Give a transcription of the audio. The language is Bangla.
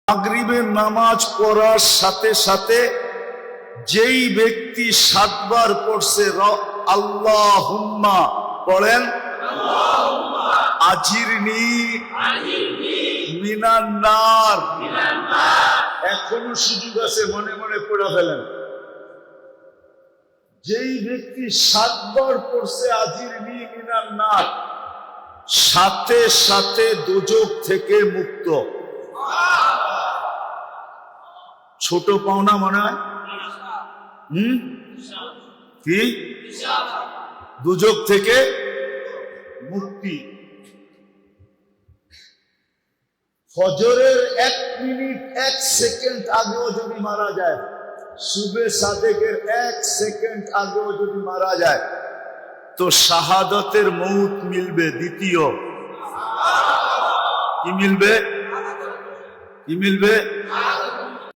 মাগরিবের নামাজ পড়ার সাথে সাথে যেই ব্যক্তি 7 বার পড়ছে আল্লাহুম্মা পড়েন, আজিরনি মিনান নার, এখনো সুযোগ আছে, মনে মনে পড়ে ফেলেন। যেই ব্যক্তি 7 বার পড়ছে আজিরনি মিনান নার, সাথে সাথে দোজখ থেকে মুক্ত। ছোট পাওনা মনে হয়? কি? দোজখ থেকে মুক্তি। ফজরের 1 মিনিট 1 সেকেন্ড আগেও যদি মারা যায়, সুবে সাদেকের 1 সেকেন্ড আগেও যদি মারা যায়, তো শাহাদাতের মৌত মিলবে। দ্বিতীয় কি মিলবে? কি মিলবে?